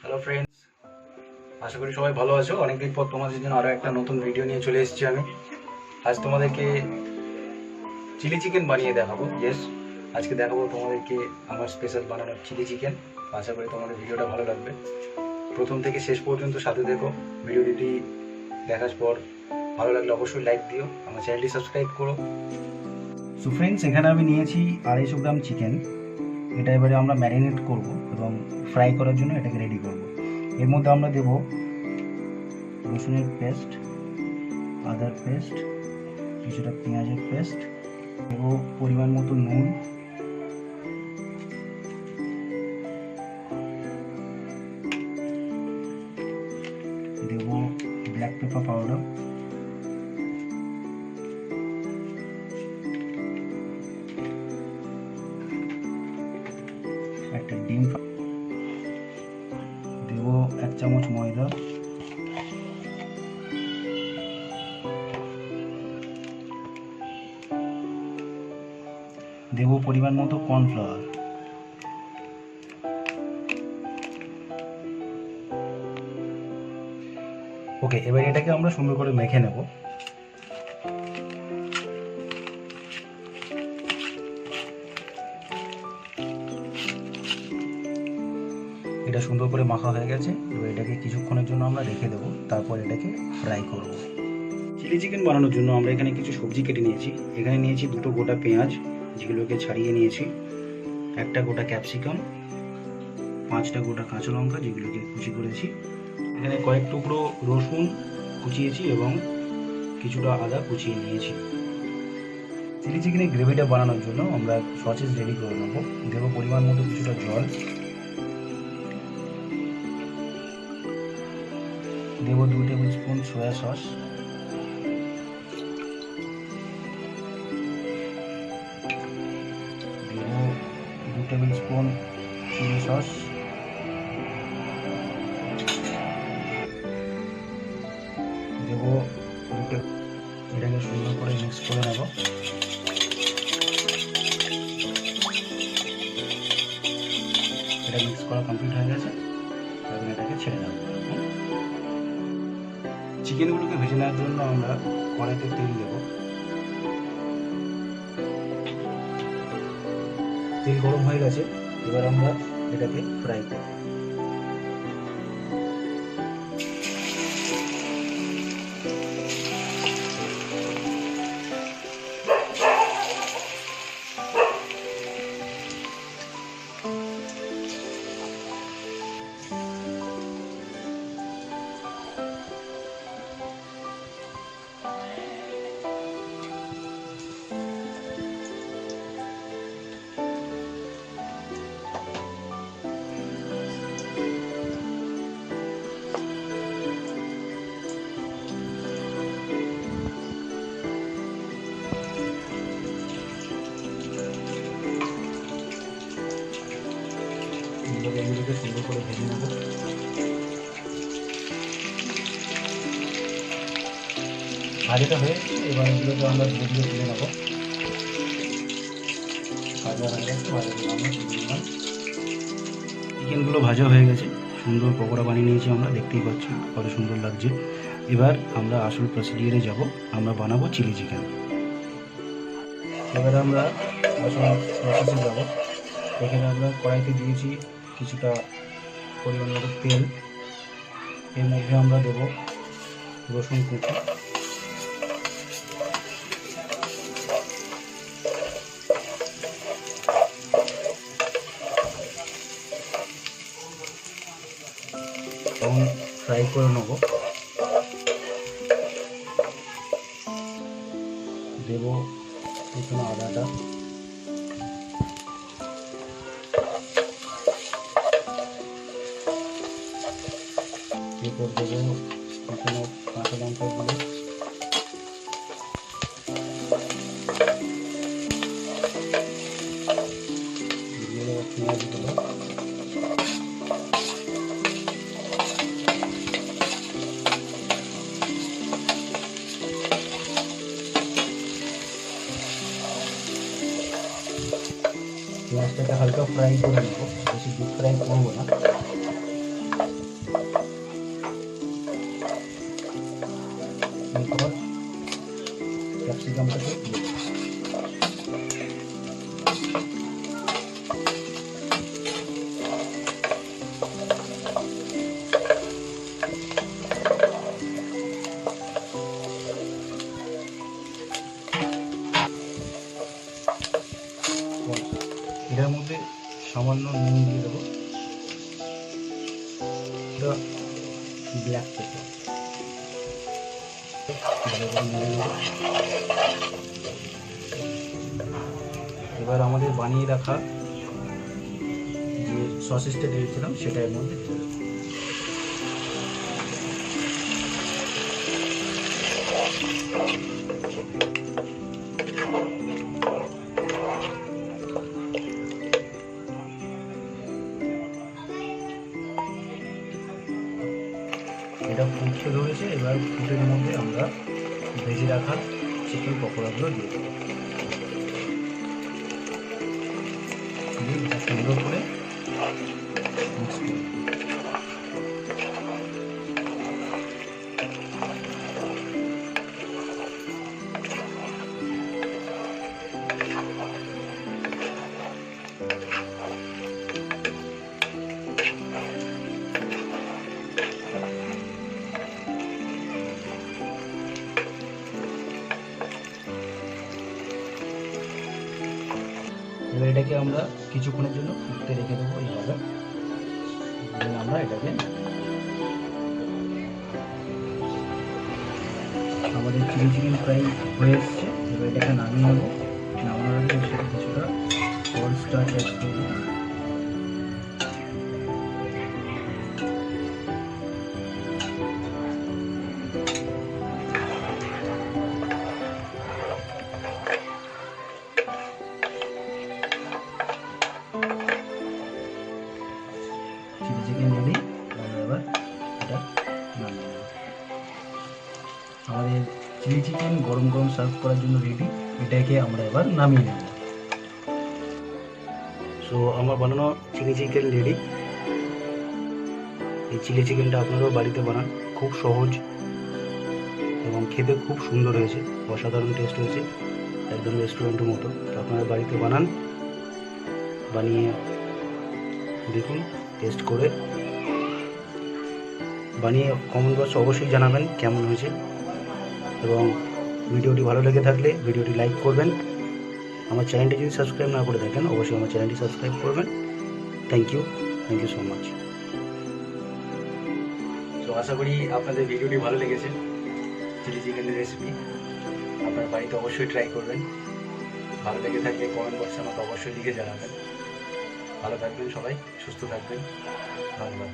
Hello friends, আশা করি সবাই ভালো আছো। অনেকদিন পর তোমাদের জন্য আরও একটা নতুন ভিডিও নিয়ে চলে এসেছি আমি। আজ তোমাদেরকে চিলি চিকেন বানিয়ে দেখাবো। আজকে দেখাবো তোমাদেরকে আমার স্পেশাল বানানো চিলি চিকেন। আশা করি তোমাদের ভিডিওটা ভালো লাগবে। প্রথম থেকে শেষ পর্যন্ত সাথে দেখো। ভিডিওটি দেখার পর ভালো লাগলে অবশ্যই লাইক দিও, আমার চ্যানেলটি সাবস্ক্রাইব করো। সো ফ্রেন্ডস, এখানে আমি নিয়েছি 250 গ্রাম চিকেন। এটা এবারে আমরা ম্যারিনেট করব এবং ফ্রাই করার জন্য এটাকে রেডি করব। এর মধ্যে আমরা দেব রসুনের পেস্ট, আদার পেস্ট, কিছুটা পেঁয়াজের পেস্ট, দেব পরিমাণ মতো নুন, দেব ব্ল্যাক পেপার পাউডার, একটা ডিম, দেব 1 চামচ ময়দা, দেব পরিমাণ মতো কর্নফ্লাওয়ার। ওকে, এবার এটাকে আমরা সুন্দর করে মেখে নেব। এটা সুন্দর করে মাখা হয়ে গেছে। এবার এটাকে কিছুক্ষণের জন্য আমরা রেখে দেবো, তারপর এটাকে ফ্রাই করব। চিলি চিকেন বানানোর জন্য আমরা এখানে কিছু সবজি কেটে নিয়েছি। এখানে নিয়েছি 2টো গোটা পেঁয়াজ, যেগুলোকে ছাড়িয়ে নিয়েছি, একটা গোটা ক্যাপসিকাম, 5টা গোটা কাঁচা লঙ্কা, যেগুলোকে কুচি করেছি। এখানে কয়েক টুকরো রসুন কুচিয়েছি এবং কিছুটা আদা কুচিয়ে নিয়েছি। চিলি চিকেনের গ্রেভিটা বানানোর জন্য আমরা সসেস রেডি করে নেবো। দেবো পরিমাণ মতো কিছুটা জল, দেব 2 টেবিল স্পুন সয়া সস, দেব 2 টেবিল স্পুন চিলি সস, দেব এটাকে সুন্দর করে মিক্স করে নেব। এটা মিক্স করা কমপ্লিট হয়ে গেছে। এখন এটাকে ছেড়ে দেবো। চিকেনগুলোকে ভেজে নেওয়ার জন্য আমরা কড়াইতে তেল দেব। তেল গরম হয়ে গেছে, এবার আমরা এটাকে ফ্রাই করব। এগুলোকে সুন্দর করে ভেজে নেব। ভাজাটা হয়ে গেছে, এবার এগুলোকে আমরা ধীরে ধীরে তুলে নেব। ভাজা হয়ে গেছে, ভাজাগুলো আমরা তুলে নিলাম। চিকেনগুলো ভাজা হয়ে গেছে, সুন্দর পকোড়া বানিয়ে নিয়েছি আমরা, দেখতেই পাচ্ছি কত সুন্দর লাগছে। এবার আমরা আসল প্রসিডিওরে যাব, আমরা বানাবো চিলি চিকেন। এবার আমরা আসল প্রসেসে যাব। এখানে আমরা কড়াইতে দিয়েছি কিছুটা পরিমাণ মতো তেল। এর মধ্যে আমরা দেব রসুন কুচি, এবং ফ্রাই করে নেব। দেব এখানে আদাটা, এরপর দেবো এখানে কাঁচা লঙ্কাগুলো, দিয়ে দেবো পেঁয়াজগুলো, পেঁয়াজটাকে হালকা ফ্রাই করে নেব, বেশি ডিপ ফ্রাই করবো না। কিছুটা ব্ল্যাক পেপার। এবার আমাদের বানিয়ে রাখা যে সসেসটা দিয়েছিলাম সেটা এর মধ্যে দিয়ে দেবো। এটা ফুটতে ধরেছে, এবার ফুটের মধ্যে আমরা ভেজে রাখা চিকেন পকোড়াগুলো দিয়ে দেবো। সুন্দর করে মিক্স করে এবার এটাকে আমরা কিছুক্ষণের জন্য ফুটতে রেখে দেবো এইভাবে। আমরা এটাকে আমাদের চিলি চিকেন ফ্রাই হয়ে এসছে। এবার এটাকে নামিয়ে নেবো। নামানোর আগে সেটা কিছুটা কর্ন স্টার্চ অ্যাড করবো। Chilli chicken ready. আমরা এবার এটা নামিয়ে নেব। আমাদের চিলি চিকেন গরম গরম সার্ভ করার জন্য রেডি। এটাকে আমরা এবার নামিয়ে নেব। সো আমার বানানো চিলি চিকেন রেডি। এই চিলি চিকেনটা আপনারাও বাড়িতে বানান, খুব সহজ এবং খেতে খুব সুন্দর হয়েছে, অসাধারণ টেস্ট হয়েছে, একদম রেস্টুরেন্টের মতো। তো আপনারা বাড়িতে বানান, বানিয়ে দেখুন, টেস্ট করে বানিয়ে কমেন্ট বক্সে অবশ্যই জানাবেন কেমন হয়েছে। এবং ভিডিওটি ভালো লেগে থাকলে ভিডিওটি লাইক করবেন। আমার চ্যানেলটি যদি সাবস্ক্রাইব না করে থাকেন অবশ্যই আমার চ্যানেলটি সাবস্ক্রাইব করবেন। Thank you so much. তো আশা করি আপনাদের ভিডিওটি ভালো লেগেছে। চিলি চিকেনের রেসিপি আপনার বাড়িতে অবশ্যই ট্রাই করবেন। ভালো লেগে থাকলে কমেন্ট বক্সে আমাকে অবশ্যই লিখে জানাবেন। ভালো থাকবেন সবাই, সুস্থ থাকবেন। ধন্যবাদ।